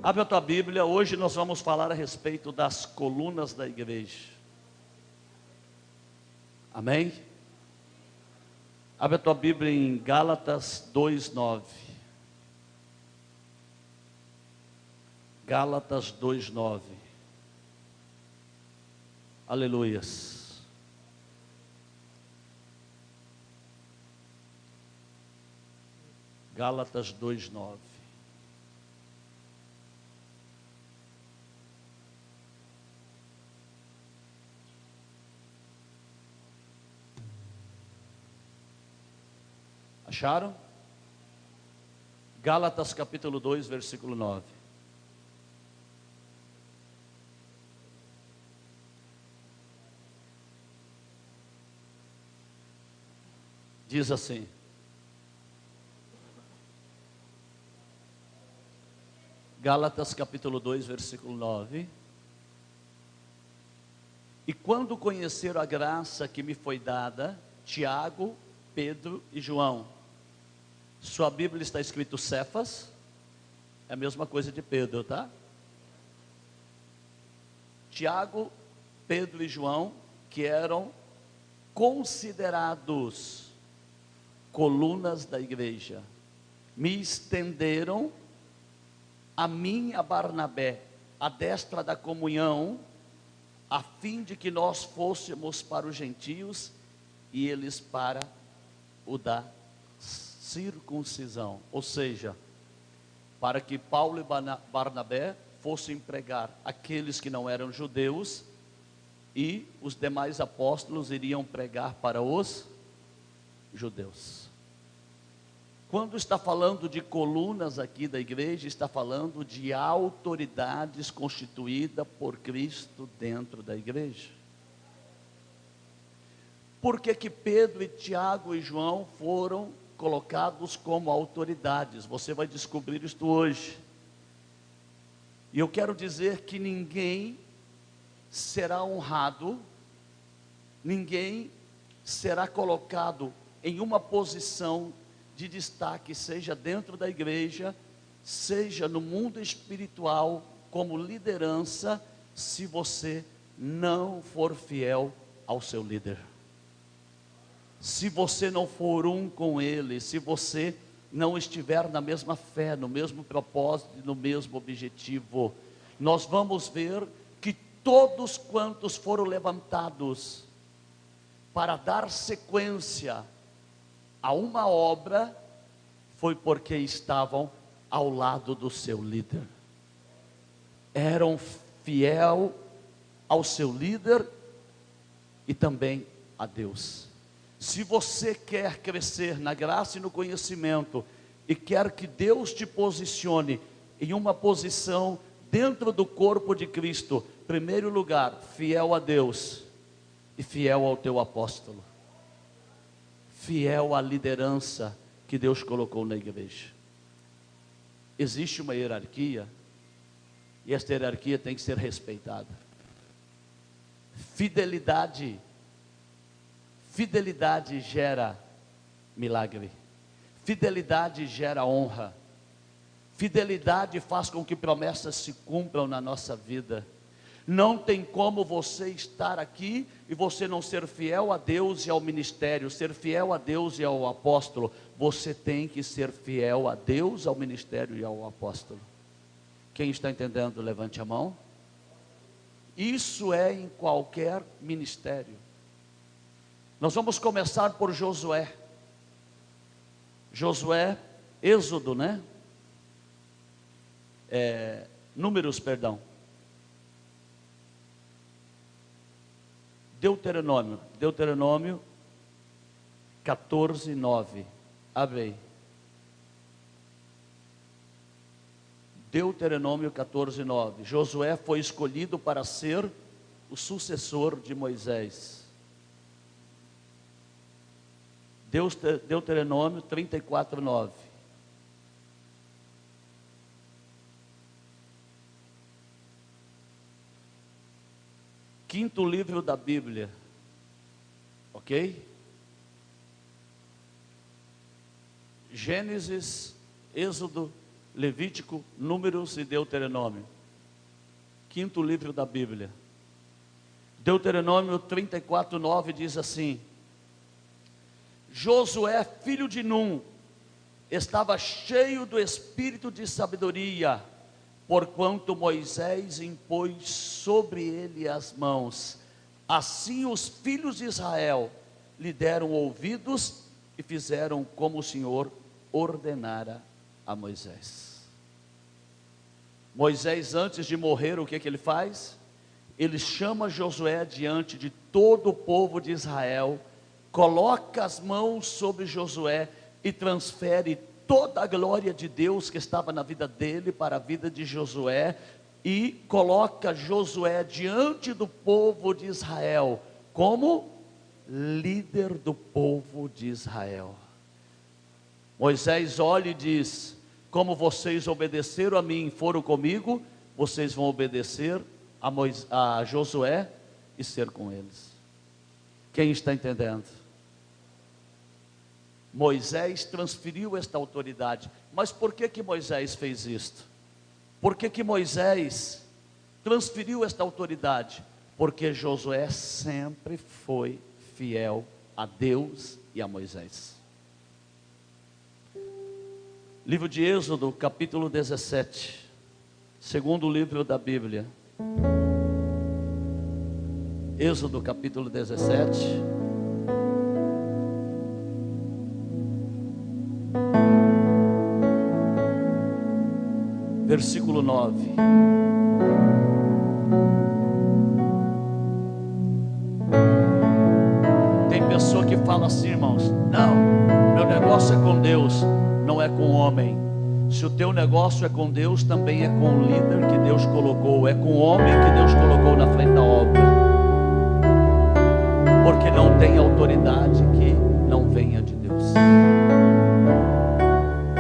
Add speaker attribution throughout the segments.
Speaker 1: Abre a tua Bíblia, hoje nós vamos falar a respeito das colunas da igreja. Amém? Abre a tua Bíblia em Gálatas 2:9. Gálatas 2:9. Aleluias. Gálatas 2:9. Acharam? Gálatas capítulo 2, versículo 9. Diz assim: Gálatas capítulo 2, versículo 9. E quando conheceram a graça que me foi dada, Tiago, Pedro e João. Sua Bíblia está escrito Cefas, é a mesma coisa de Pedro, tá? Tiago, Pedro e João, que eram considerados colunas da igreja, me estenderam a mim e a Barnabé, a destra da comunhão, a fim de que nós fôssemos para os gentios e eles para o da circuncisão, ou seja, para que Paulo e Barnabé fossem pregar aqueles que não eram judeus e os demais apóstolos iriam pregar para os judeus. Quando está falando de colunas aqui da igreja, está falando de autoridades constituídas por Cristo dentro da igreja. Por que Pedro e Tiago e João foram colocados como autoridades? Você vai descobrir isto hoje. E eu quero dizer que ninguém será honrado, ninguém será colocado em uma posição de destaque, seja dentro da igreja, seja no mundo espiritual, como liderança, se você não for fiel ao seu líder. Se você não for um com ele, se você não estiver na mesma fé, no mesmo propósito, no mesmo objetivo, nós vamos ver que todos quantos foram levantados para dar sequência a uma obra, foi porque estavam ao lado do seu líder, eram fiel ao seu líder e também a Deus. Se você quer crescer na graça e no conhecimento, e quer que Deus te posicione em uma posição dentro do corpo de Cristo, em primeiro lugar, fiel a Deus e fiel ao teu apóstolo, fiel à liderança que Deus colocou na igreja. Existe uma hierarquia, e esta hierarquia tem que ser respeitada. Fidelidade gera milagre. Fidelidade gera honra. Fidelidade faz com que promessas se cumpram na nossa vida. Não tem como você estar aqui e você não ser fiel a Deus e ao ministério, ser fiel a Deus e ao apóstolo. Você tem que ser fiel a Deus, ao ministério e ao apóstolo. Quem está entendendo, levante a mão. Isso é em qualquer ministério. Nós vamos começar por Josué. Josué, Êxodo, né? Números, perdão. Deuteronômio 14:9. Abre aí. Deuteronômio 14:9. Josué foi escolhido para ser o sucessor de Moisés. Deuteronômio 34:9. Quinto livro da Bíblia, ok? Gênesis, Êxodo, Levítico, Números e Deuteronômio. Quinto livro da Bíblia. Deuteronômio 34:9 diz assim: Josué, filho de Num, estava cheio do espírito de sabedoria, porquanto Moisés impôs sobre ele as mãos. Assim os filhos de Israel lhe deram ouvidos e fizeram como o Senhor ordenara a Moisés. Moisés, antes de morrer, o que ele faz? Ele chama Josué diante de todo o povo de Israel, coloca as mãos sobre Josué e transfere toda a glória de Deus que estava na vida dele para a vida de Josué, e coloca Josué diante do povo de Israel como líder do povo de Israel. Moisés olha e diz: como vocês obedeceram a mim e foram comigo, vocês vão obedecer a Josué e ser com eles. Quem está entendendo? Moisés transferiu esta autoridade. Mas por que Moisés fez isto? Por que Moisés transferiu esta autoridade? Porque Josué sempre foi fiel a Deus e a Moisés. Livro de Êxodo, capítulo 17, segundo livro da Bíblia. Êxodo, capítulo 17. Versículo 9. Tem pessoa que fala assim, irmãos: não, meu negócio é com Deus, não é com o homem. Se o teu negócio é com Deus, também é com o líder que Deus colocou, é com o homem que Deus colocou na frente da obra. Porque não tem autoridade que não venha de Deus.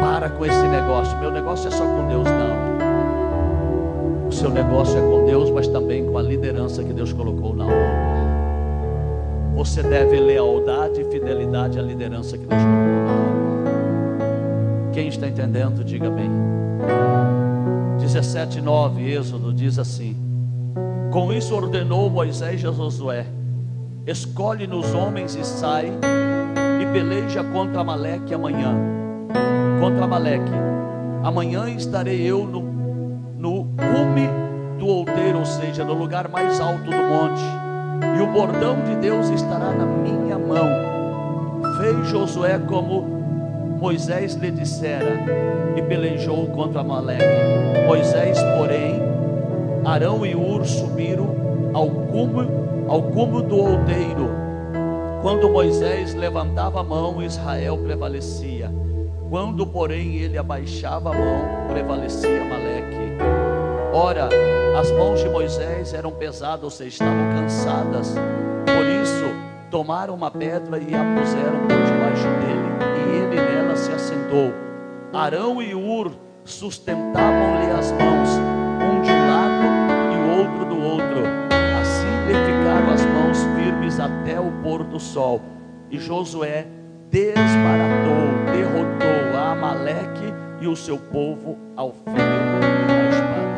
Speaker 1: Para com esse negócio: meu negócio é só com Deus. Não, o seu negócio é com Deus, mas também com a liderança que Deus colocou na obra. Você deve lealdade e fidelidade à liderança que Deus colocou na obra. Quem está entendendo, diga bem. 17:9, Êxodo diz assim: com isso ordenou Moisés a Josué: escolhe-nos homens e sai e peleja contra Amaleque amanhã. Contra Amaleque. Amanhã estarei eu no cume do outeiro, ou seja, no lugar mais alto do monte, e o bordão de Deus estará na minha mão. Fez Josué como Moisés lhe dissera, e pelejou contra Amaleque. Moisés, porém, Arão e Hur subiram ao cume do outeiro. Quando Moisés levantava a mão, Israel prevalecia. Quando, porém, ele abaixava a mão, prevalecia Amaleque. Ora, as mãos de Moisés eram pesadas, ou seja, estavam cansadas. Por isso, tomaram uma pedra e a puseram por debaixo dele, e ele nela se assentou. Arão e Hur sustentavam-lhe as mãos, um de um lado e o outro do outro. Assim lhe ficaram as mãos firmes até o pôr do sol. E Josué desbaratou, derrotou a Amaleque e o seu povo ao fio da espada.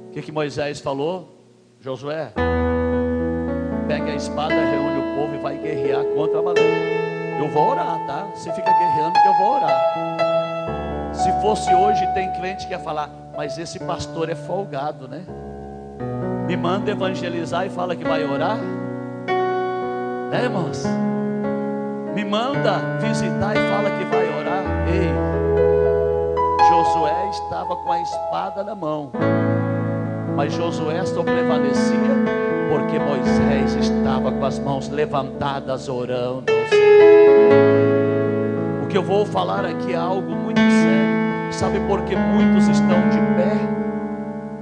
Speaker 1: O que Moisés falou? Josué, pega a espada, reúne o povo e vai guerrear contra Amaleque. Eu vou orar, tá? Você fica guerreando que eu vou orar. Se fosse hoje, tem crente que ia falar: mas esse pastor é folgado, né? Me manda evangelizar e fala que vai orar, né, irmãos? Me manda visitar e fala que vai orar. Ei, Josué estava com a espada na mão, mas Josué só prevalecia porque Moisés estava com as mãos levantadas orando ao Senhor. O que eu vou falar aqui é algo muito sério. Sabe por que muitos estão de pé?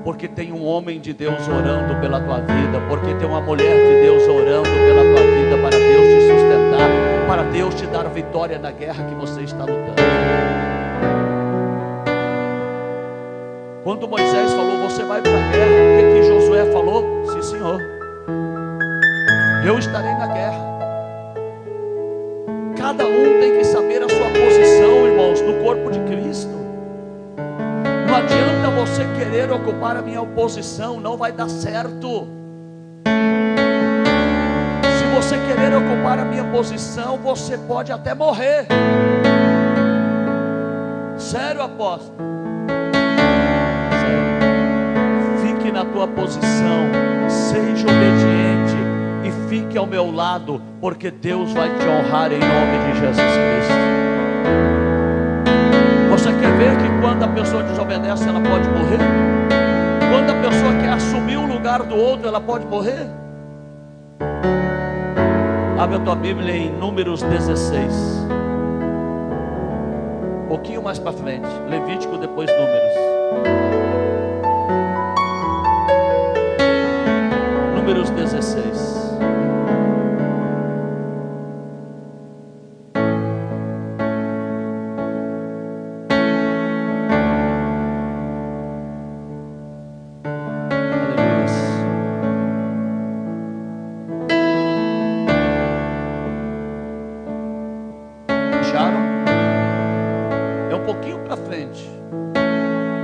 Speaker 1: Porque tem um homem de Deus orando pela tua vida, porque tem uma mulher de Deus orando pela tua vida, para Deus te sustentar, para Deus te dar vitória na guerra que você está lutando. Quando Moisés falou: você vai para a guerra, o que Josué falou? Sim, Senhor, eu estarei na guerra. Cada um tem que saber a sua posição, irmãos, irmãos, no corpo de Cristo. Não adianta você querer ocupar a minha posição, não vai dar certo. Se você querer ocupar a minha posição, você pode até morrer. Sério, apóstolo? Sério. Fique na tua posição, seja obediente e fique ao meu lado, porque Deus vai te honrar em nome de Jesus Cristo. Você quer ver que quando a pessoa desobedece, ela pode morrer? Quando a pessoa quer assumir o lugar do outro, ela pode morrer? Abre a tua Bíblia em Números 16. Um pouquinho mais para frente. Levítico, depois Números. Números 16.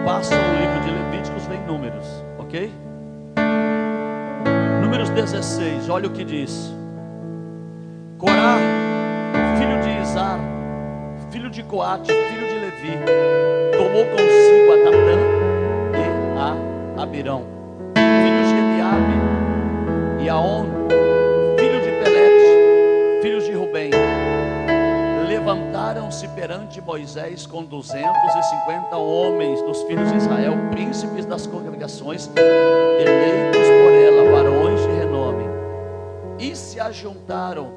Speaker 1: Passa o livro de Levíticos, vem Números, ok? Números 16, olha o que diz. Corá, filho de Izar, filho de Coate, filho de Levi, tomou consigo a Datã e a Abirão, filhos de Eliabe, e Aon, filho de Pelete, filhos de Rubem. Levantaram-se perante Moisés com 250 homens dos filhos de Israel, príncipes das congregações, eleitos por ela, varões de renome, e se ajuntaram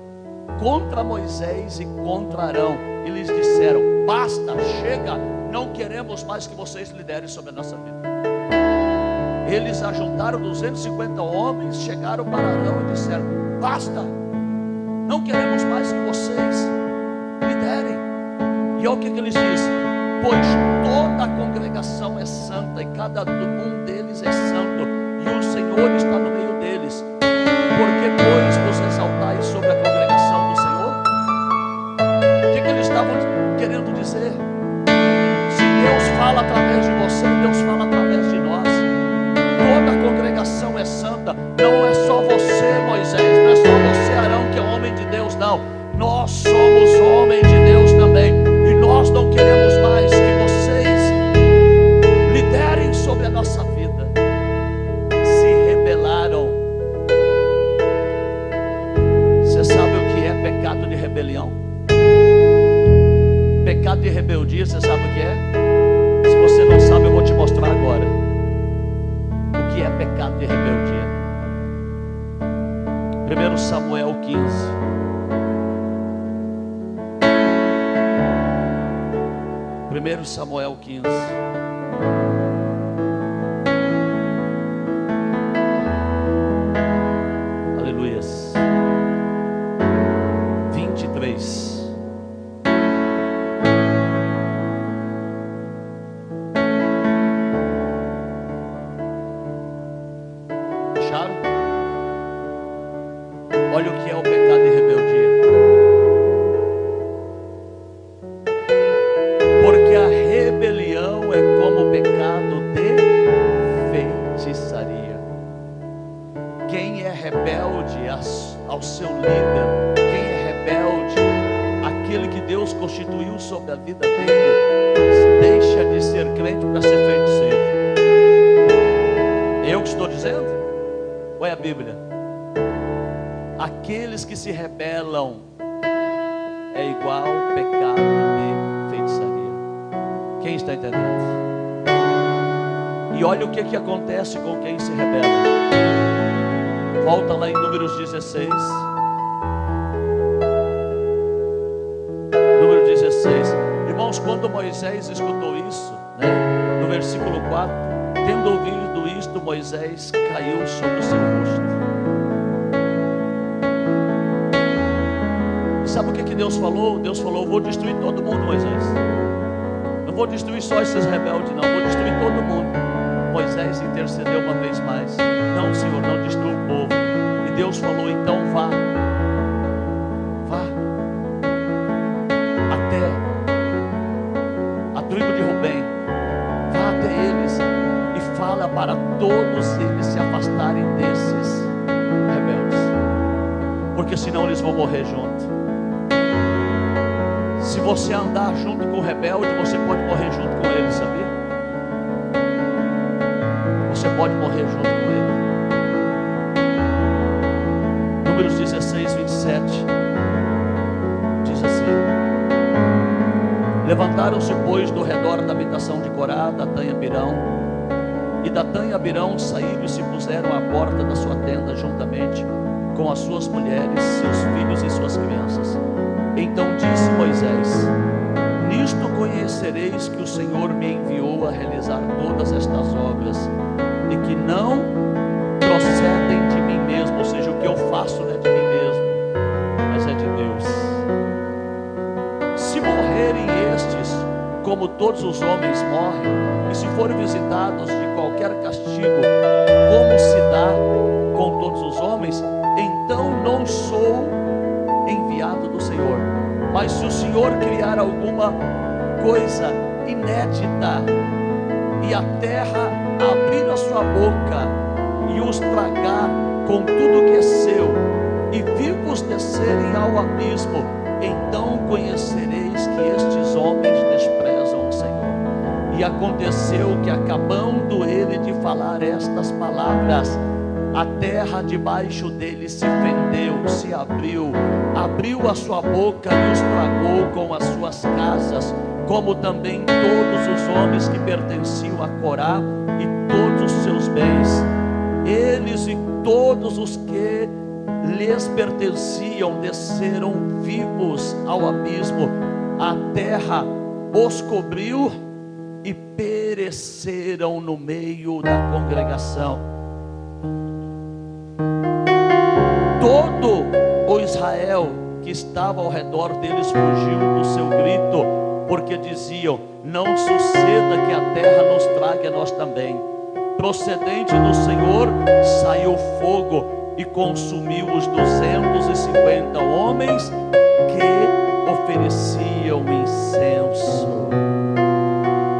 Speaker 1: contra Moisés e contra Arão, e lhes disseram: basta, chega, não queremos mais que vocês liderem sobre a nossa vida. Eles ajuntaram 250 homens, chegaram para Arão e disseram: basta, não queremos mais que vocês liderem. E olha o que eles dizem: pois toda a congregação é santa e cada um deles é santo, e o Senhor está no meio deles. Por que, pois, vos exaltais sobre a congregação do Senhor? O que eles estavam querendo dizer? Se Deus fala através de você, Deus fala através de nós. Toda a congregação é santa. Não é só você, Moisés, não é só você, Arão, que é homem de Deus, não. Nós somos homens de Deus também, e nós não queremos mais que vocês liderem sobre a nossa vida. Se rebelaram. Você sabe o que é pecado de rebelião? Pecado de rebeldia, você sabe o que é? Se você não sabe, eu vou te mostrar agora o que é pecado de rebeldia. 1 Samuel 15. Primeiro Samuel 15. Aleluias. 23. Acharam? Olha o que é o pecado de rebeldia. Rebelião é como o pecado de feitiçaria. Quem é rebelde ao seu líder, quem é rebelde àquele que Deus constituiu sobre a vida dele, deixa de ser crente para ser feiticeiro. Eu que estou dizendo? Ou é a Bíblia? Aqueles que se rebelam é igual pecado de feitiçaria. Quem está entendendo? E olha o que acontece com quem se rebela. Volta lá em Números 16. Número 16. Irmãos, quando Moisés escutou isso, no versículo 4, tendo ouvido isto, Moisés caiu sobre o seu rosto. E sabe o que Deus falou? Deus falou: vou destruir todo mundo, Moisés. Não vou destruir só esses rebeldes, não, vou destruir todo mundo. Moisés intercedeu uma vez mais: não, Senhor, não destrua o povo. E Deus falou: então vá todos eles se afastarem desses rebeldes, porque senão eles vão morrer junto. Se você andar junto com o rebelde, você pode morrer junto com ele, sabia? Você pode morrer junto com ele. Números 16, 27 diz assim: levantaram-se, pois, do redor da habitação de Corá, Datã e Abirão, e Datã e Abirão saíram e se puseram à porta da sua tenda, juntamente com as suas mulheres, seus filhos e suas crianças. Então disse Moisés: nisto conhecereis que o Senhor me enviou a realizar todas estas obras, e que não procedem de mim mesmo, ou seja, o que eu faço não é de mim mesmo, mas é de Deus. Se morrerem estes, como todos os homens morrem, e se forem visitados de qualquer castigo, como se dá com todos os homens, então não sou enviado do Senhor. Mas se o Senhor criar alguma coisa inédita, e a terra abrir a sua boca e os tragar com tudo que é seu, e vivos descerem ao abismo, então conhecereis que estes homens desprezam o Senhor. E aconteceu que, acabando ele de falar estas palavras, a terra debaixo dele se fendeu, se abriu a sua boca e os tragou com as suas casas, como também todos os homens que pertenciam a Corá e todos os seus bens. Eles e todos os que lhes pertenciam desceram vivos ao abismo. A terra os cobriu e pereceram no meio da congregação. Todo o Israel que estava ao redor deles fugiu do seu grito, porque diziam: não suceda que a terra nos trague a nós também. Procedente do Senhor saiu fogo e consumiu os 250 homens que ofereciam incenso.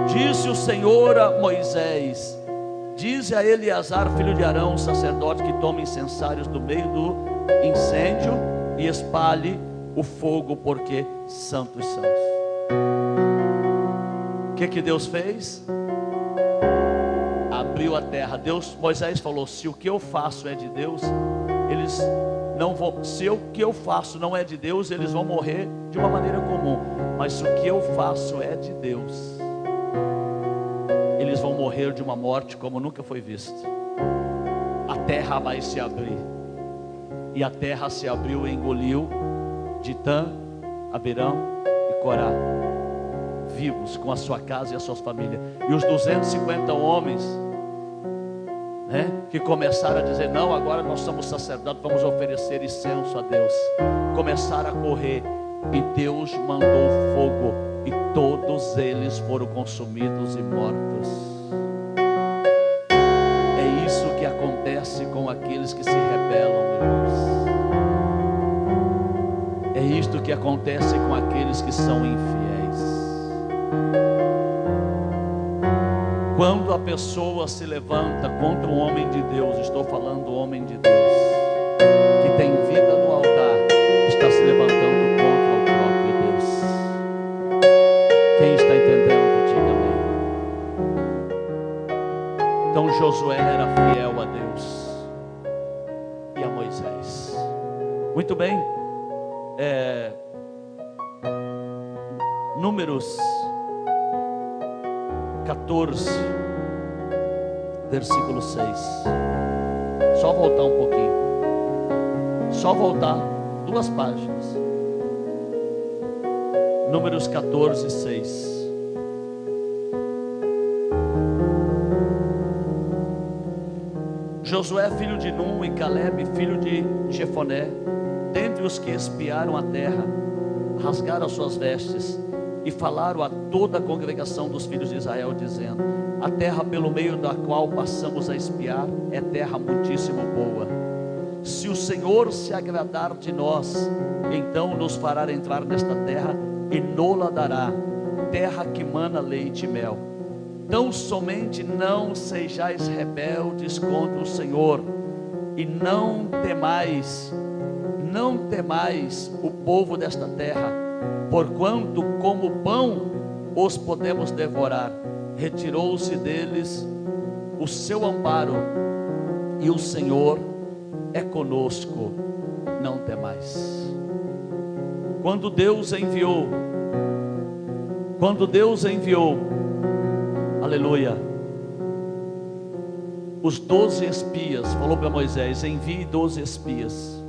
Speaker 1: Disse o Senhor a Moisés: dize a Eleazar, filho de Arão, sacerdote, que tome incensários do meio do incêndio e espalhe o fogo, porque santos são. O que Deus fez? Abriu a terra. Moisés falou: se o que eu faço é de Deus, eles não vão. Se o que eu faço não é de Deus, eles vão morrer de uma maneira comum. Mas se o que eu faço é de Deus, eles vão morrer de uma morte como nunca foi visto. A terra vai se abrir. E a terra se abriu e engoliu Datã, Abirão e Corá, vivos, com a sua casa e as suas famílias. E os 250 homens, que começaram a dizer: não, agora nós somos sacerdotes, vamos oferecer incenso a Deus, começaram a correr, e Deus mandou fogo, e todos eles foram consumidos e mortos. É isso que acontece com aqueles que se rebelam, irmãos. É isto que acontece com aqueles que são infiéis. Quando a pessoa se levanta contra um homem de Deus, estou falando do homem de Deus, que tem vida no altar, está se levantando contra o próprio Deus. Quem está entendendo, diga amém. Então Josué era fiel a Deus e a Moisés. Muito bem. Números 14, versículo 6. Só voltar um pouquinho. Só voltar 2 páginas. Números 14, 6. Josué, filho de Num, e Caleb, filho de Jefoné, dentre os que espiaram a terra, rasgaram as suas vestes e falaram a toda a congregação dos filhos de Israel, dizendo: a terra pelo meio da qual passamos a espiar é terra muitíssimo boa. Se o Senhor se agradar de nós, então nos fará entrar nesta terra e nos-la dará, terra que mana leite e mel. Tão somente não sejais rebeldes contra o Senhor, e não temais o povo desta terra, porquanto como pão os podemos devorar. Retirou-se deles o seu amparo, e o Senhor é conosco, não temais. Quando Deus enviou, aleluia, os 12 espias, falou para Moisés: envie 12 espias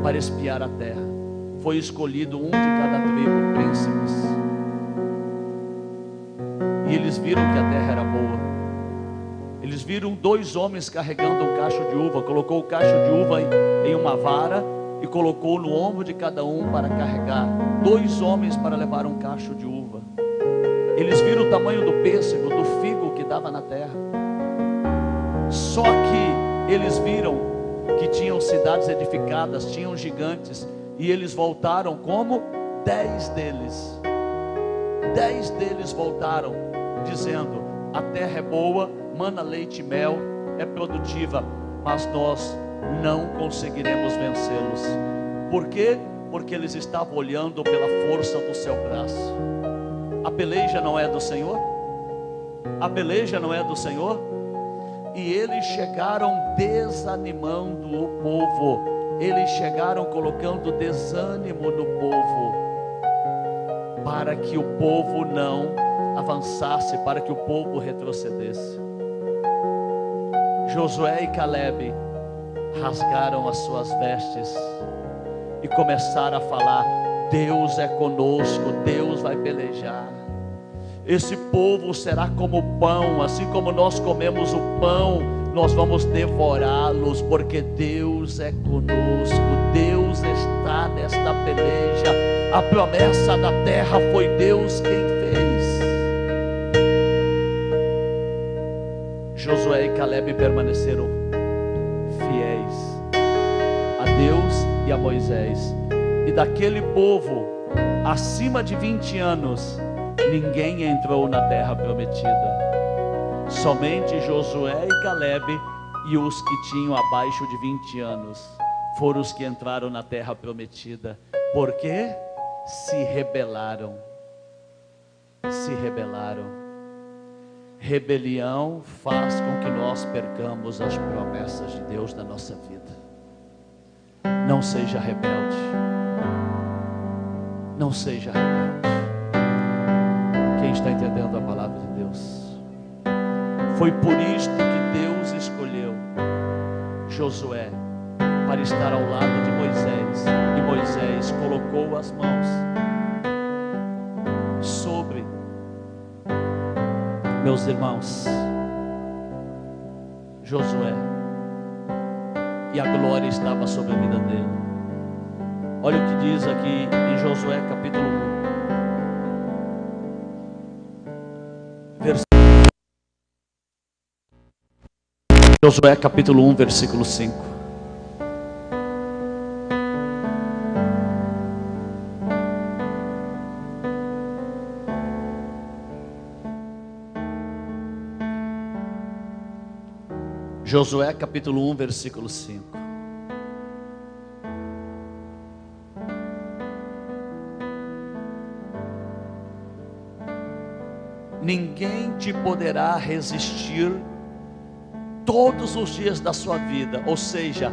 Speaker 1: para espiar a terra. Foi escolhido um de cada tribo, príncipes, e eles viram que a terra era boa. Eles viram 2 homens carregando um cacho de uva. Colocou o cacho de uva em uma vara e colocou no ombro de cada um para carregar. 2 homens para levar um cacho de uva. Eles viram o tamanho do pêssego, do figo que dava na terra. Só que eles viram que tinham cidades edificadas, tinham gigantes, e eles voltaram como 10 deles. 10 deles voltaram dizendo: a terra é boa, mana leite e mel, é produtiva, mas nós não conseguiremos vencê-los. Por quê? Porque eles estavam olhando pela força do seu braço. A peleja não é do Senhor? A peleja não é do Senhor? E eles chegaram desanimando o povo. Eles chegaram colocando desânimo no povo, para que o povo não avançasse, para que o povo retrocedesse. Josué e Caleb rasgaram as suas vestes e começaram a falar: Deus é conosco, Deus vai pelejar. Esse povo será como pão, assim como nós comemos o pão, nós vamos devorá-los, porque Deus é conosco, Deus está nesta peleja. A promessa da terra foi Deus quem fez. Josué e Caleb permaneceram fiéis a Deus e a Moisés. E daquele povo, acima de 20 anos, ninguém entrou na terra prometida. Somente Josué e Caleb e os que tinham abaixo de 20 anos foram os que entraram na terra prometida. Porque se rebelaram. Se rebelaram. Rebelião faz com que nós percamos as promessas de Deus na nossa vida. Não seja rebelde. Não seja rebelde. Quem está entendendo a palavra de Deus? Foi por isto que Deus escolheu Josué para estar ao lado de Moisés. E Moisés colocou as mãos sobre, meus irmãos, Josué, e a glória estava sobre a vida dele. Olha o que diz aqui em Josué capítulo 1, Josué capítulo 1, versículo 5. Josué capítulo 1, versículo 5. Ninguém te poderá resistir todos os dias da sua vida. Ou seja,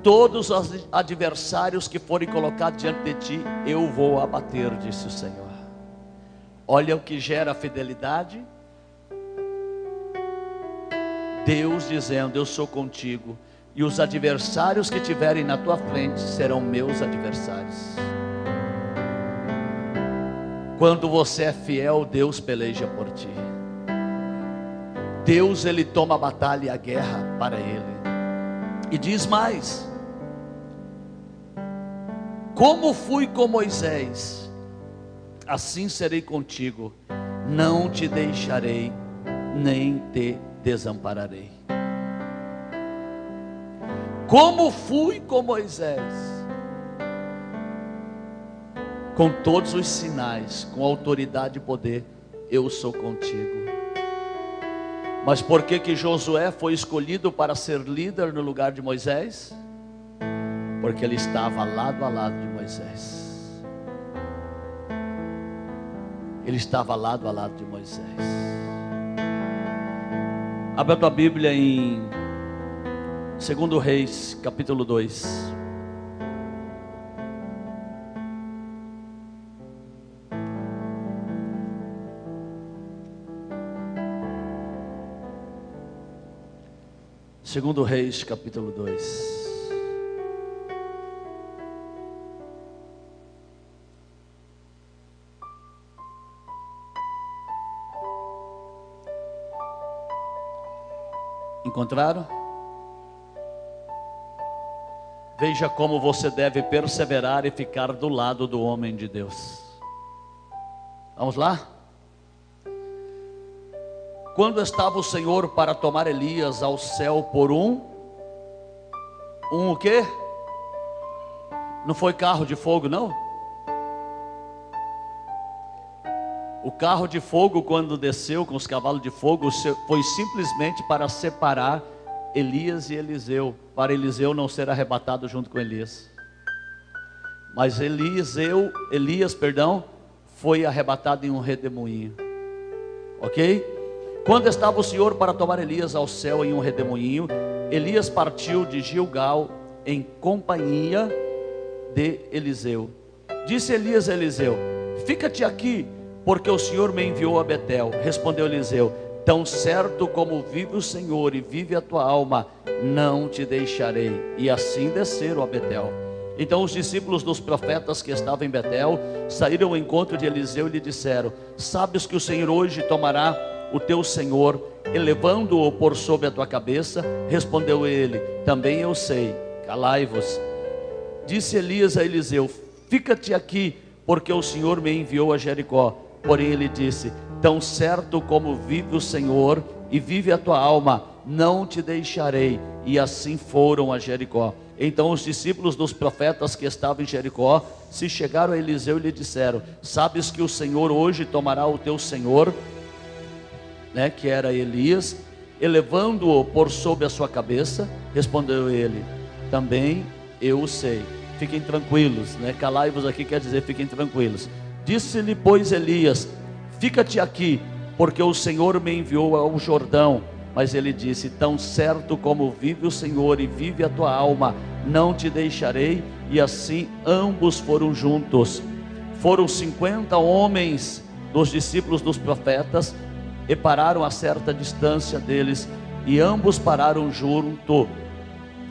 Speaker 1: todos os adversários que forem colocados diante de ti, eu vou abater, disse o Senhor. Olha o que gera fidelidade. Deus dizendo: eu sou contigo, e os adversários que tiverem na tua frente serão meus adversários. Quando você é fiel, Deus peleja por ti. Deus, Ele toma a batalha e a guerra para Ele. E diz mais: como fui com Moisés, assim serei contigo, não te deixarei, nem te desampararei. Como fui com Moisés, com todos os sinais, com autoridade e poder, eu sou contigo. Mas por que que Josué foi escolhido para ser líder no lugar de Moisés? Porque ele estava lado a lado de Moisés. Ele estava lado a lado de Moisés. Abra a tua Bíblia em 2 Reis, capítulo 2. Segundo Reis, capítulo 2. Encontraram? Veja como você deve perseverar e ficar do lado do homem de Deus. Vamos lá? Quando estava o Senhor para tomar Elias ao céu por um o quê? Não foi carro de fogo, não? O carro de fogo, quando desceu com os cavalos de fogo, foi simplesmente para separar Elias e Eliseu, para Eliseu não ser arrebatado junto com Elias. Mas Elias, foi arrebatado em um redemoinho. Ok? Quando estava o Senhor para tomar Elias ao céu em um redemoinho, Elias partiu de Gilgal em companhia de Eliseu. Disse Elias a Eliseu: fica-te aqui, porque o Senhor me enviou a Betel. Respondeu Eliseu: tão certo como vive o Senhor e vive a tua alma, não te deixarei. E assim desceram a Betel. Então os discípulos dos profetas que estavam em Betel saíram ao encontro de Eliseu e lhe disseram: sabes que o Senhor hoje tomará o teu Senhor, elevando-o por sobre a tua cabeça? Respondeu ele: também eu sei, calai-vos. Disse Elias a Eliseu: fica-te aqui, porque o Senhor me enviou a Jericó. Porém ele disse: tão certo como vive o Senhor e vive a tua alma, não te deixarei. E assim foram a Jericó. Então os discípulos dos profetas que estavam em Jericó se chegaram a Eliseu e lhe disseram: sabes que o Senhor hoje tomará o teu Senhor, que era Elias, elevando-o por sobre a sua cabeça? Respondeu ele: também eu o sei. Fiquem tranquilos, calai-vos aqui quer dizer fiquem tranquilos. Disse-lhe, pois, Elias: fica-te aqui, porque o Senhor me enviou ao Jordão. Mas ele disse: tão certo como vive o Senhor e vive a tua alma, não te deixarei. E assim ambos foram juntos. Foram 50 homens dos discípulos dos profetas, e pararam a certa distância deles, e ambos pararam junto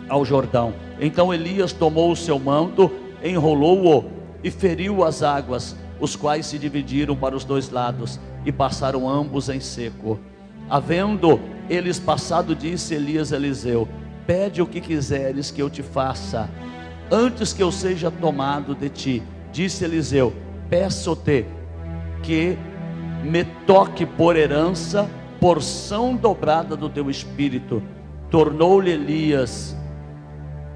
Speaker 1: ao Jordão. Então Elias tomou o seu manto, enrolou-o e feriu as águas, os quais se dividiram para os dois lados, e passaram ambos em seco. Havendo eles passado, disse Elias a Eliseu: pede o que quiseres que eu te faça, antes que eu seja tomado de ti. Disse Eliseu: peço-te que me toque por herança, porção dobrada do teu espírito. Tornou-lhe Elias: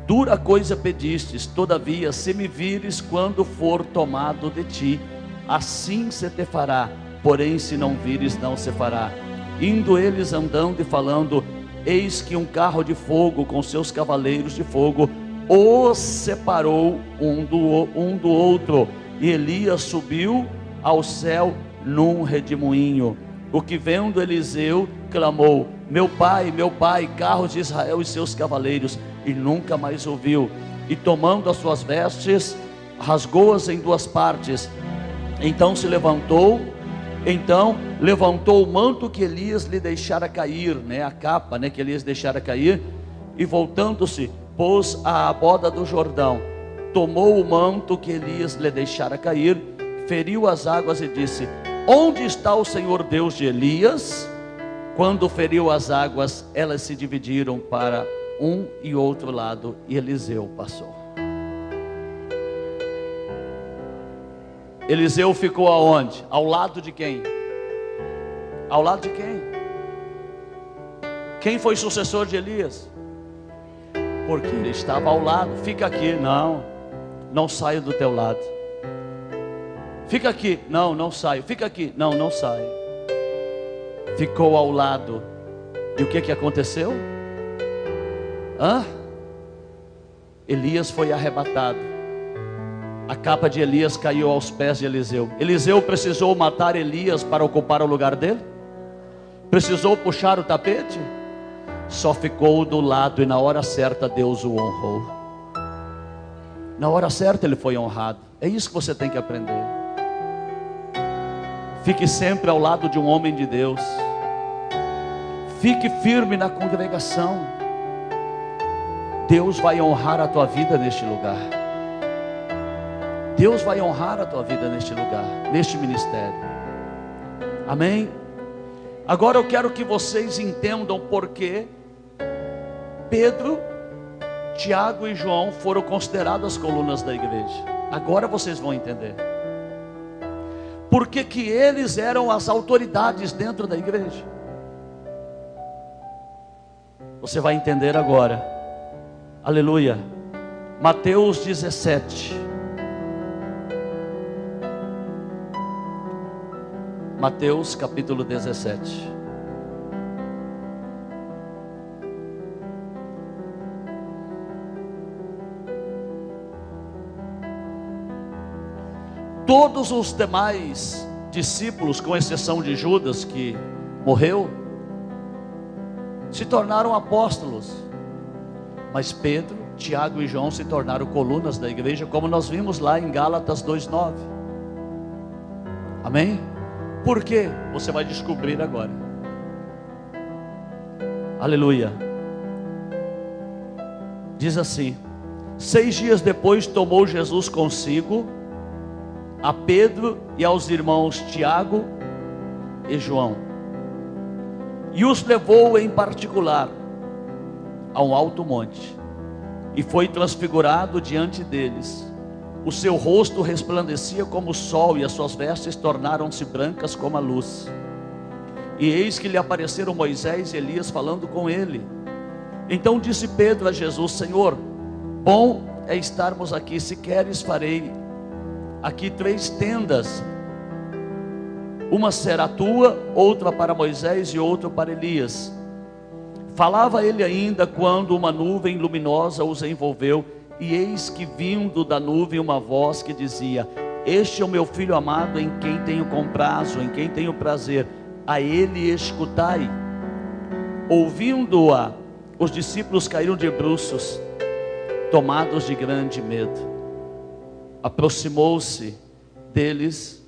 Speaker 1: dura coisa pedistes, todavia se me vires quando for tomado de ti, assim se te fará, porém se não vires, não se fará. Indo eles andando e falando, eis que um carro de fogo com seus cavaleiros de fogo os separou um do outro, e Elias subiu ao céu num redemoinho. O que vendo Eliseu clamou: meu pai, carros de Israel e seus cavaleiros, e nunca mais ouviu. E tomando as suas vestes, rasgou-as em duas partes. Então levantou o manto que Elias lhe deixara cair, a capa, que Elias deixara cair, e voltando-se, pôs à boda do Jordão, tomou o manto que Elias lhe deixara cair, feriu as águas e disse: onde está o Senhor Deus de Elias? Quando feriu as águas, elas se dividiram para um e outro lado, e Eliseu passou. Eliseu ficou aonde? Ao lado de quem? Ao lado de quem? Quem foi sucessor de Elias? Porque ele estava ao lado. Fica aqui. Não saio do teu lado. Fica aqui. Não saio. Fica aqui. Não saio. ficou ao lado. E o que aconteceu? Elias foi arrebatado. A capa de Elias caiu aos pés de Eliseu. Eliseu precisou matar Elias para ocupar o lugar dele? Precisou puxar o tapete? Só ficou do lado, e na hora certa Deus o honrou. Na hora certa ele foi honrado. É isso que você tem que aprender. Fique sempre ao lado de um homem de Deus. Fique firme na congregação. Deus vai honrar a tua vida neste lugar. Deus vai honrar a tua vida neste lugar, neste ministério. Amém? Agora eu quero que vocês entendam porque Pedro, Tiago e João foram considerados as colunas da igreja. Agora vocês vão entender. Por que eles eram as autoridades dentro da igreja? Você vai entender agora. Aleluia. Mateus 17. Mateus capítulo 17. Todos os demais discípulos, com exceção de Judas que morreu, se tornaram apóstolos. Mas Pedro, Tiago e João se tornaram colunas da igreja, como nós vimos lá em Gálatas 2:9. Amém? Por quê? Você vai descobrir agora. Aleluia. Diz assim: 6 dias depois tomou Jesus consigo a Pedro e aos irmãos Tiago e João, e os levou em particular a um alto monte, e foi transfigurado diante deles. O seu rosto resplandecia como o sol, e as suas vestes tornaram-se brancas como a luz. E eis que lhe apareceram Moisés e Elias falando com ele. Então disse Pedro a Jesus: Senhor, bom é estarmos aqui. Se queres, farei aqui 3 tendas. Uma será tua, outra para Moisés e outra para Elias. Falava ele ainda quando uma nuvem luminosa os envolveu, e eis que vindo da nuvem uma voz que dizia: Este é o meu filho amado, em quem tenho comprazo, em quem tenho prazer, a ele escutai. Ouvindo-a, os discípulos caíram de bruços, tomados de grande medo. Aproximou-se deles,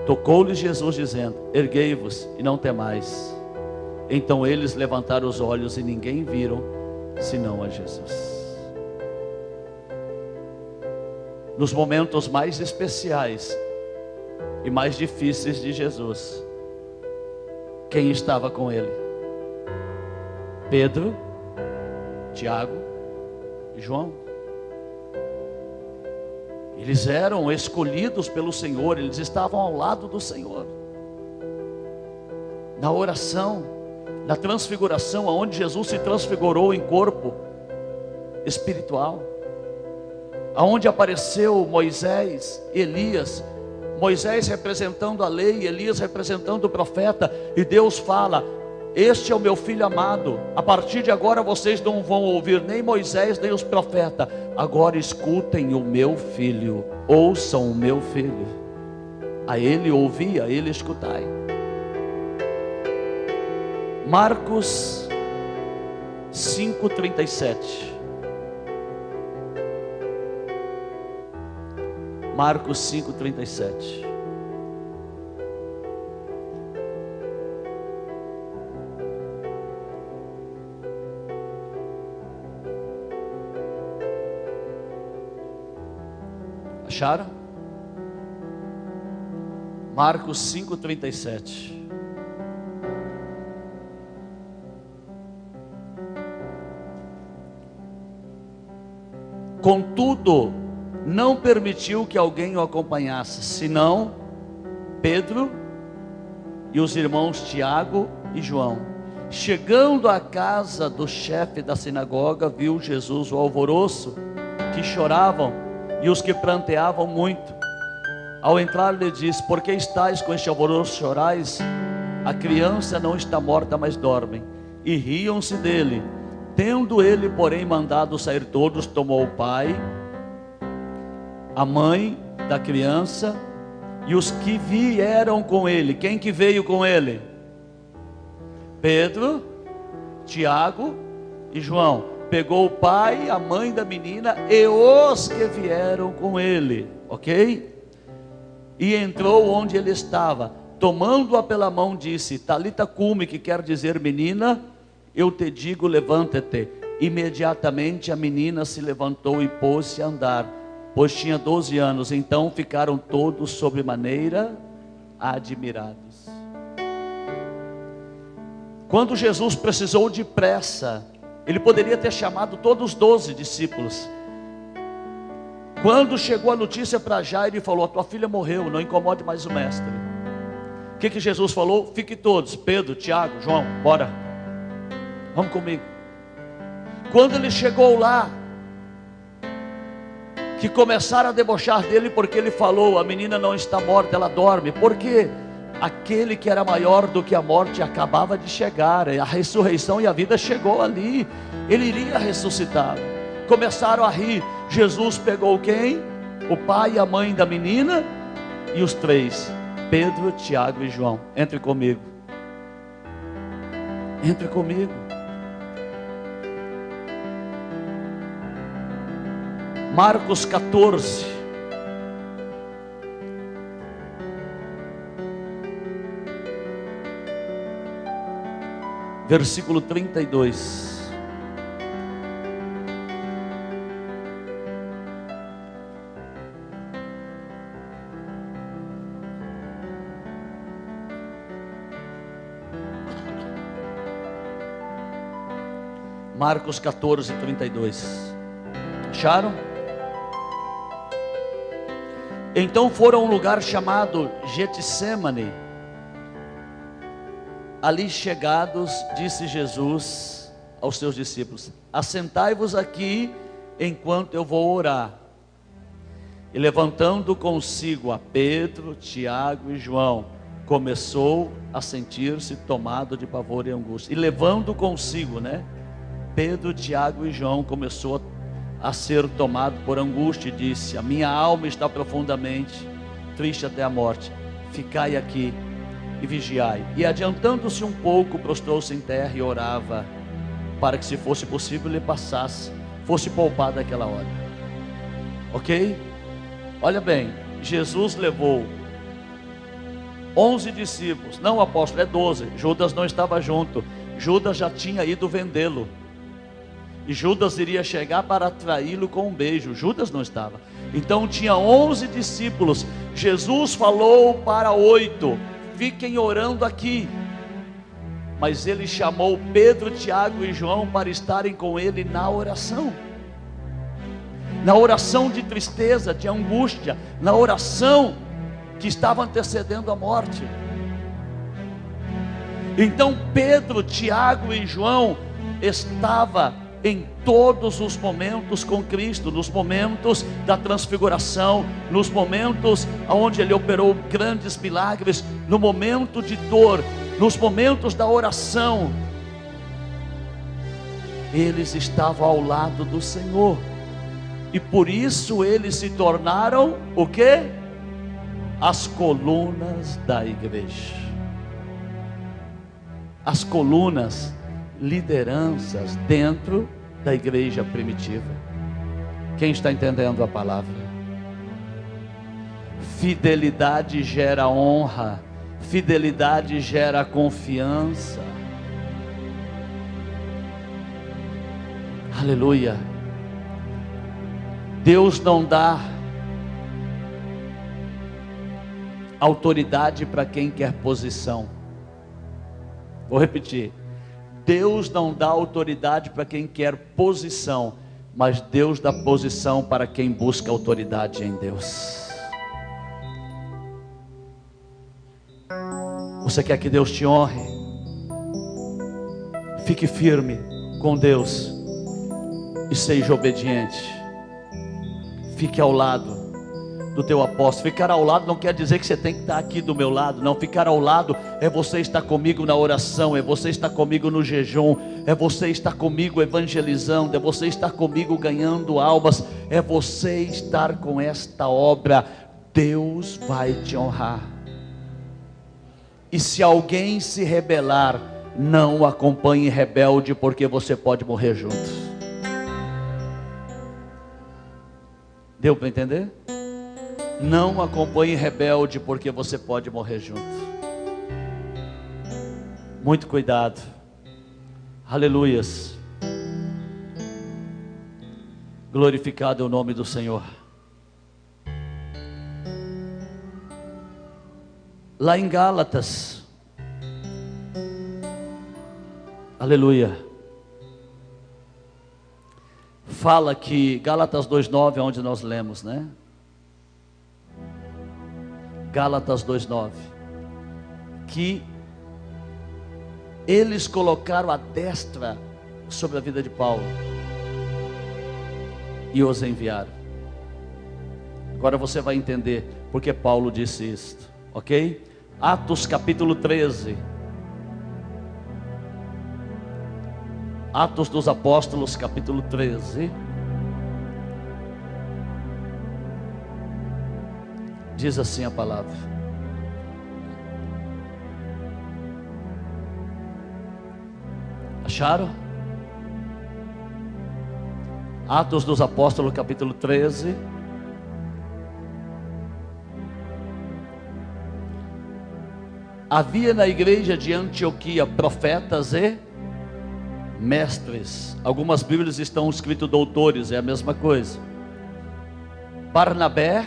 Speaker 1: tocou-lhes Jesus, dizendo: Erguei-vos e não temais. Então eles levantaram os olhos e ninguém viram, senão a Jesus. Nos momentos mais especiais e mais difíceis de Jesus, quem estava com ele? Pedro, Tiago e João. Eles eram escolhidos pelo Senhor, eles estavam ao lado do Senhor. Na oração, na transfiguração, onde Jesus se transfigurou em corpo espiritual, aonde apareceu Moisés, Elias, Moisés representando a lei, Elias representando o profeta, e Deus fala: Este é o meu filho amado, a partir de agora vocês não vão ouvir nem Moisés nem os profetas, agora escutem o meu filho, ouçam o meu filho. A ele ouvi, a ele escutai. Marcos 5:37. Marcos 5:37. Acharam? Marcos 5:37. Contudo, não permitiu que alguém o acompanhasse, senão Pedro e os irmãos Tiago e João. Chegando à casa do chefe da sinagoga, viu Jesus o alvoroço, que choravam, e os que pranteavam muito. Ao entrar, lhe disse: Por que estáis com este alvoroço, chorais? a criança não está morta, mas dorme. E riam-se dele. Tendo ele, porém, mandado sair todos, tomou o pai, a mãe da criança e os que vieram com ele. Quem que veio com ele? Pedro, Tiago e João. Pegou o pai, a mãe da menina e os que vieram com ele, ok? E entrou onde ele estava, tomando-a pela mão, disse: Talita cumi, que quer dizer menina, eu te digo, levanta-te. Imediatamente a menina se levantou e pôs-se a andar, pois tinha 12 anos. Então ficaram todos sobremaneira admirados. Quando Jesus precisou de pressa, ele poderia ter chamado todos os 12 discípulos. Quando chegou a notícia para Jairo, ele falou: a tua filha morreu, não incomode mais o mestre. O que Jesus falou? Fique todos, Pedro, Tiago, João, bora, vamos comigo. Quando ele chegou lá, que começaram a debochar dele, porque ele falou: a menina não está morta, ela dorme. Porque aquele que era maior do que a morte acabava de chegar, a ressurreição e a vida chegou ali, ele iria ressuscitar. Começaram a rir. Jesus pegou quem? O pai e a mãe da menina e os três, Pedro, Tiago e João. Entre comigo, entre comigo. Marcos 14, versículo 32. Marcos 14, 32. Acharam? Então foram a um lugar chamado Getsêmani. Ali chegados, disse Jesus aos seus discípulos: assentai-vos aqui enquanto eu vou orar. E levantando consigo a Pedro, Tiago e João, começou a sentir-se tomado de pavor e angústia. E levando consigo, Pedro, Tiago e João começou a ser tomado por angústia e disse: a minha alma está profundamente triste até a morte. Ficai aqui e vigiai. E adiantando-se um pouco, prostrou-se em terra e orava, para que, se fosse possível, lhe passasse, fosse poupada aquela hora. Ok? Olha bem, Jesus levou 11 discípulos, não, apóstolo, é 12. Judas não estava junto. Judas já tinha ido vendê-lo, e Judas iria chegar para traí-lo com um beijo. Judas não estava. Então tinha 11 discípulos. Jesus falou para 8: fiquem orando aqui. Mas ele chamou Pedro, Tiago e João para estarem com ele na oração. Na oração de tristeza, de angústia, na oração que estava antecedendo a morte. Então Pedro, Tiago e João estavam em todos os momentos com Cristo, nos momentos da transfiguração, nos momentos onde Ele operou grandes milagres, no momento de dor, nos momentos da oração, eles estavam ao lado do Senhor, e por isso eles se tornaram o quê? As colunas da igreja. As colunas, lideranças dentro da igreja primitiva. Quem está entendendo a palavra? Fidelidade gera honra, fidelidade gera confiança. Aleluia. Deus não dá autoridade para quem quer posição. Vou repetir: Deus não dá autoridade para quem quer posição, mas Deus dá posição para quem busca autoridade em Deus. Você quer que Deus te honre? Fique firme com Deus e seja obediente. Fique ao lado do teu apóstolo. Ficar ao lado não quer dizer que você tem que estar aqui do meu lado, não. Ficar ao lado é você estar comigo na oração, é você estar comigo no jejum, é você estar comigo evangelizando, é você estar comigo ganhando almas, é você estar com esta obra. Deus vai te honrar. E se alguém se rebelar, não o acompanhe rebelde, porque você pode morrer junto. Deu para entender? Não acompanhe rebelde, porque você pode morrer junto. Muito cuidado. Aleluias. Glorificado é o nome do Senhor. Lá em Gálatas, aleluia, fala que, Gálatas 2:9 é onde nós lemos, né? Gálatas 2:9, que eles colocaram a destra sobre a vida de Paulo e os enviaram. Agora você vai entender porque Paulo disse isto, ok? Atos capítulo 13, Atos dos Apóstolos capítulo 13, diz assim a palavra: acharam? Atos dos Apóstolos capítulo 13, havia na igreja de Antioquia profetas e mestres. Algumas bíblias estão escrito doutores, é a mesma coisa. Barnabé,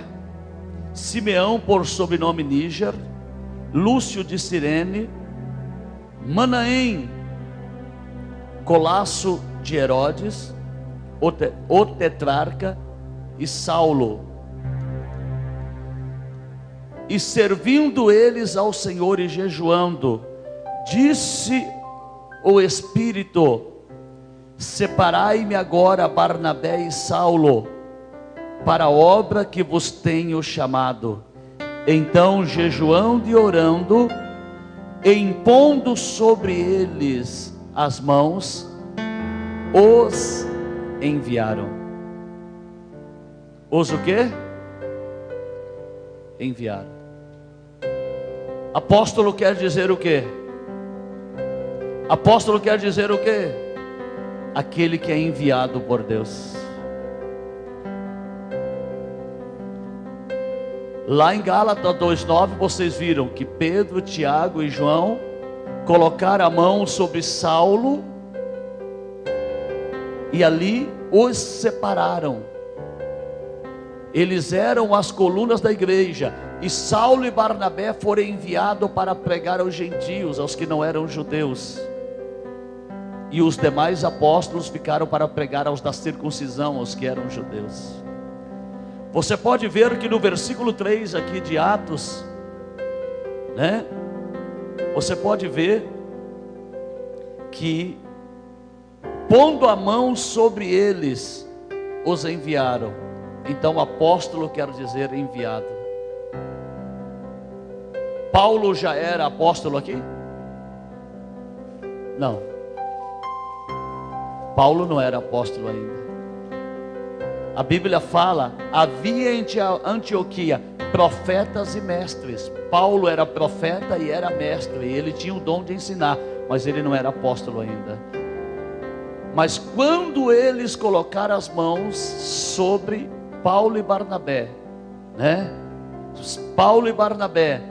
Speaker 1: Simeão por sobrenome Níger, Lúcio de Cirene, Manaém, Colasso de Herodes, o tetrarca, e Saulo. E servindo eles ao Senhor e jejuando, disse o Espírito: separai-me agora Barnabé e Saulo para a obra que vos tenho chamado. Então, jejuando e orando, e impondo sobre eles as mãos, os enviaram. Os o quê? Enviaram. Apóstolo quer dizer o quê? Apóstolo quer dizer o quê? Aquele que é enviado por Deus. Lá em Gálatas 2:9 vocês viram que Pedro, Tiago e João colocaram a mão sobre Saulo e ali os separaram. Eles eram as colunas da igreja, e Saulo e Barnabé foram enviados para pregar aos gentios, aos que não eram judeus, e os demais apóstolos ficaram para pregar aos da circuncisão, aos que eram judeus. Você pode ver que no versículo 3 aqui de Atos, né? Você pode ver que, pondo a mão sobre eles, os enviaram. Então apóstolo quer dizer enviado. Paulo já era apóstolo aqui? Não. Paulo não era apóstolo ainda. A Bíblia fala, havia em Antioquia profetas e mestres. Paulo era profeta e era mestre, e ele tinha o dom de ensinar, mas ele não era apóstolo ainda. Mas quando eles colocaram as mãos sobre Paulo e Barnabé, né? Paulo e Barnabé,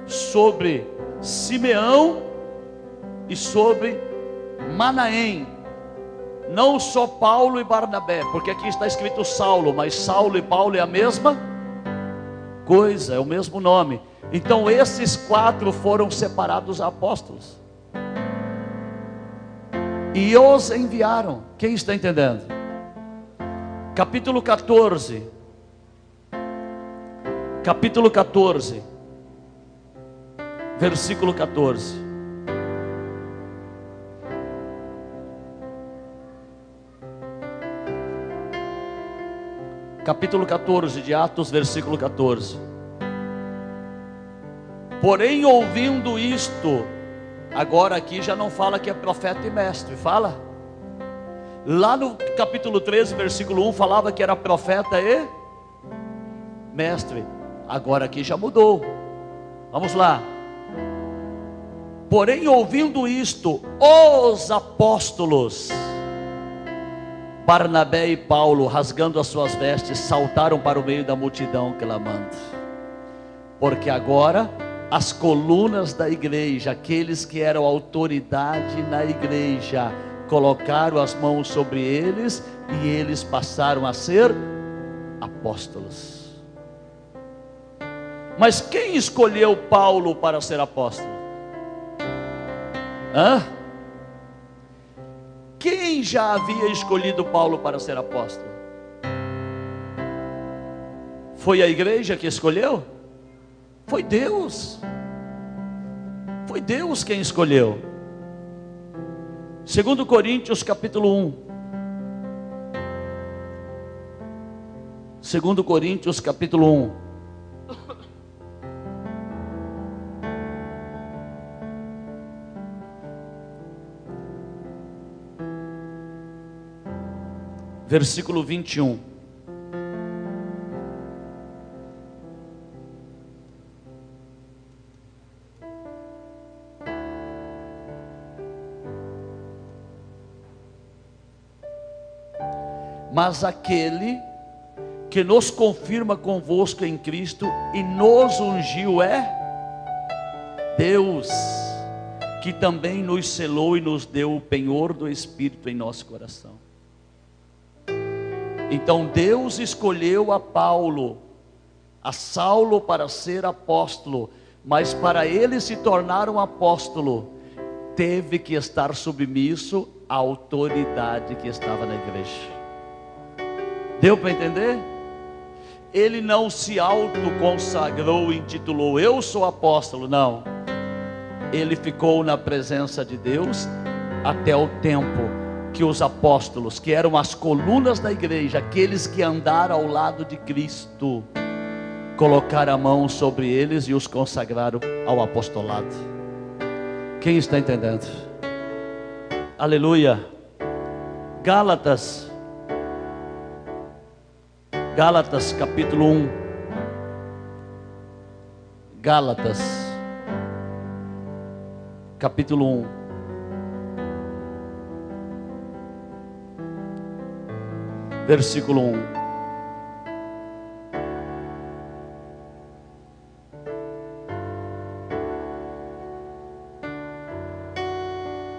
Speaker 1: sobre Simeão e sobre Manaém, não só Paulo e Barnabé, porque aqui está escrito Saulo, mas Saulo e Paulo é a mesma coisa, é o mesmo nome. Então esses quatro foram separados apóstolos e os enviaram. Quem está entendendo? Capítulo 14, versículo 14. capítulo 14 de Atos, versículo 14. Porém, ouvindo isto, agora aqui já não fala que é profeta e mestre, fala? Lá no capítulo 13, versículo 1, falava que era profeta e mestre. Agora aqui já mudou. Vamos lá. Porém, ouvindo isto, os apóstolos Barnabé e Paulo, rasgando as suas vestes, saltaram para o meio da multidão, clamando. Porque agora as colunas da igreja, aqueles que eram autoridade na igreja, colocaram as mãos sobre eles e eles passaram a ser apóstolos. Mas quem escolheu Paulo para ser apóstolo? Quem já havia escolhido Paulo para ser apóstolo? Foi a igreja que escolheu? Foi Deus. Foi Deus quem escolheu. 2 Coríntios capítulo 1. 2 Coríntios capítulo 1. Versículo 21. Mas aquele que nos confirma convosco em Cristo e nos ungiu é Deus, que também nos selou e nos deu o penhor do Espírito em nosso coração. Então Deus escolheu a Paulo, a Saulo para ser apóstolo, mas para ele se tornar um apóstolo, teve que estar submisso à autoridade que estava na igreja. Deu para entender? Ele não se autoconsagrou e intitulou, eu sou apóstolo, não. Ele ficou na presença de Deus até o tempo que os apóstolos, que eram as colunas da igreja, aqueles que andaram ao lado de Cristo, colocaram a mão sobre eles e os consagraram ao apostolado. Quem está entendendo? Aleluia. Gálatas capítulo 1. Gálatas capítulo 1. Versículo 1.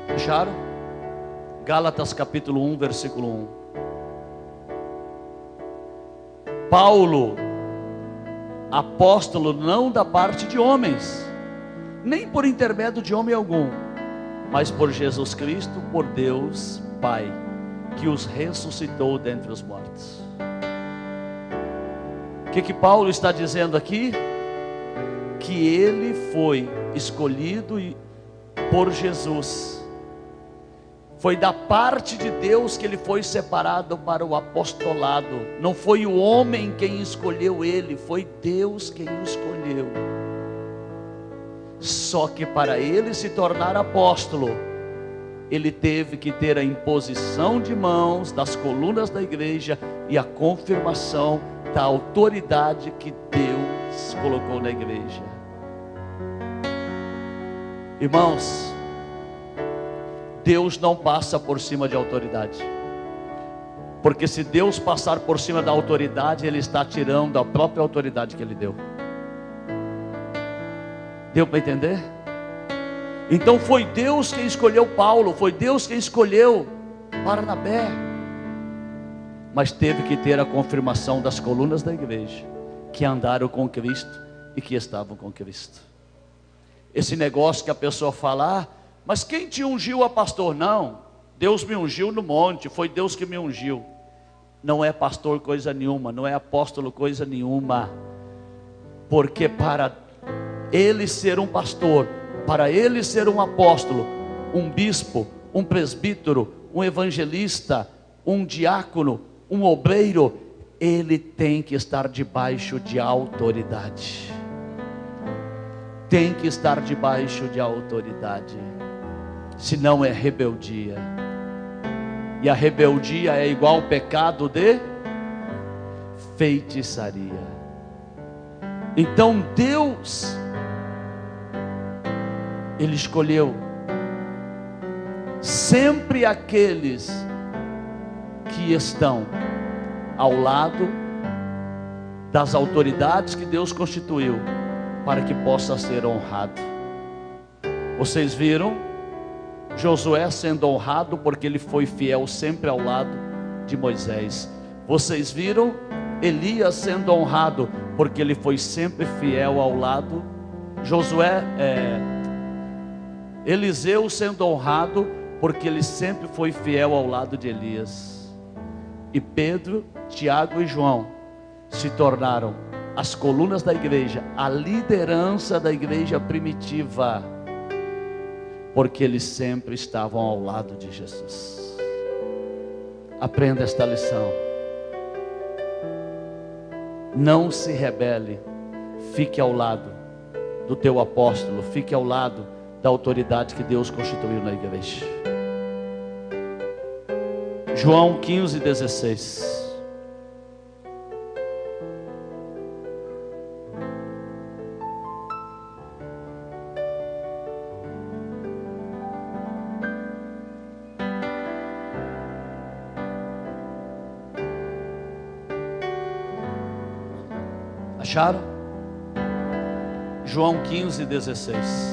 Speaker 1: Fecharam? Gálatas capítulo 1, versículo 1. Paulo, apóstolo não da parte de homens, nem por intermédio de homem algum, mas por Jesus Cristo, por Deus Pai, que os ressuscitou dentre os mortos. O que Paulo está dizendo aqui? Que ele foi escolhido por Jesus. Foi da parte de Deus que ele foi separado para o apostolado. Não foi o homem quem escolheu ele, foi Deus quem o escolheu. Só que para ele se tornar apóstolo, ele teve que ter a imposição de mãos das colunas da igreja e a confirmação da autoridade que Deus colocou na igreja. Irmãos, Deus não passa por cima de autoridade, porque se Deus passar por cima da autoridade, Ele está tirando a própria autoridade que Ele deu. Deu para entender? Então foi Deus quem escolheu Paulo, foi Deus quem escolheu Barnabé, mas teve que ter a confirmação das colunas da igreja, que andaram com Cristo e que estavam com Cristo. Esse negócio que a pessoa fala, mas quem te ungiu a pastor? Não, Deus me ungiu no monte, foi Deus que me ungiu. Não é pastor coisa nenhuma, não é apóstolo coisa nenhuma, porque para ele ser um pastor, para ele ser um apóstolo, um bispo, um presbítero, um evangelista, um diácono, um obreiro, ele tem que estar debaixo de autoridade. Tem que estar debaixo de autoridade. Senão é rebeldia. E a rebeldia é igual ao pecado de feitiçaria. Então Deus, Ele escolheu sempre aqueles que estão ao lado das autoridades que Deus constituiu, para que possa ser honrado. Vocês viram Josué sendo honrado porque ele foi fiel sempre ao lado de Moisés. Vocês viram Elias sendo honrado porque ele foi sempre fiel ao lado. Eliseu sendo honrado porque ele sempre foi fiel ao lado de Elias. E Pedro, Tiago e João se tornaram as colunas da igreja, a liderança da igreja primitiva, porque eles sempre estavam ao lado de Jesus. Aprenda esta lição. Não se rebele, fique ao lado do teu apóstolo, fique ao lado da autoridade que Deus constituiu na igreja. João 15:16. Acharam? João 15:16.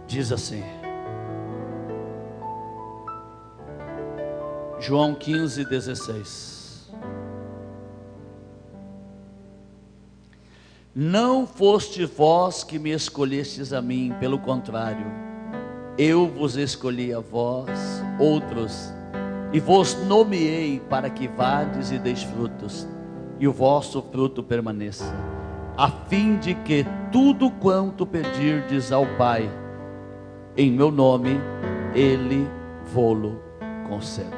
Speaker 1: Diz assim, João 15:16. Não foste vós que me escolhestes a mim, pelo contrário, eu vos escolhi a vós, outros, e vos nomeei para que vades e deis frutos, e o vosso fruto permaneça, a fim de que tudo quanto pedirdes ao Pai, em meu nome, Ele vô-lo conceda.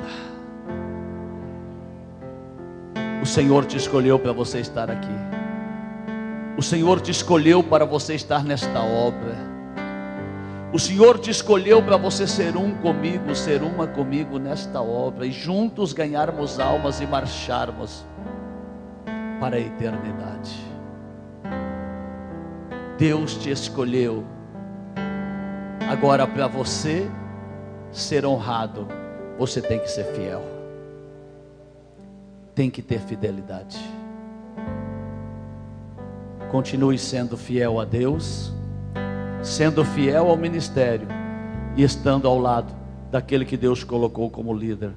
Speaker 1: O Senhor te escolheu para você estar aqui. O Senhor te escolheu para você estar nesta obra. O Senhor te escolheu para você ser um comigo, ser uma comigo nesta obra, e juntos ganharmos almas e marcharmos para a eternidade. Deus te escolheu. Agora, para você ser honrado, você tem que ser fiel. Tem que ter fidelidade. Continue sendo fiel a Deus, sendo fiel ao ministério e estando ao lado daquele que Deus colocou como líder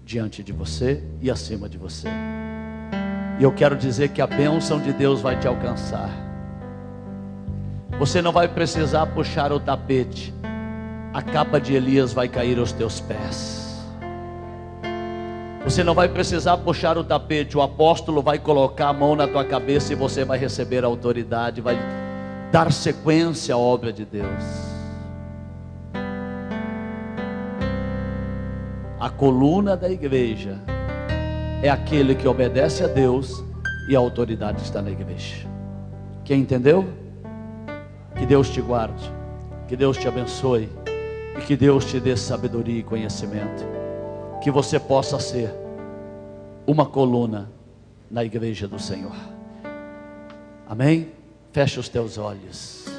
Speaker 1: diante de você e acima de você. E eu quero dizer que a bênção de Deus vai te alcançar. Você não vai precisar puxar o tapete. A capa de Elias vai cair aos teus pés. Você não vai precisar puxar o tapete. O apóstolo vai colocar a mão na tua cabeça e você vai receber a autoridade, vai dar sequência à obra de Deus. A coluna da igreja é aquele que obedece a Deus, e a autoridade está na igreja. Quem entendeu? Que Deus te guarde, que Deus te abençoe, e que Deus te dê sabedoria e conhecimento, que você possa ser uma coluna na igreja do Senhor. Amém? Fecha os teus olhos.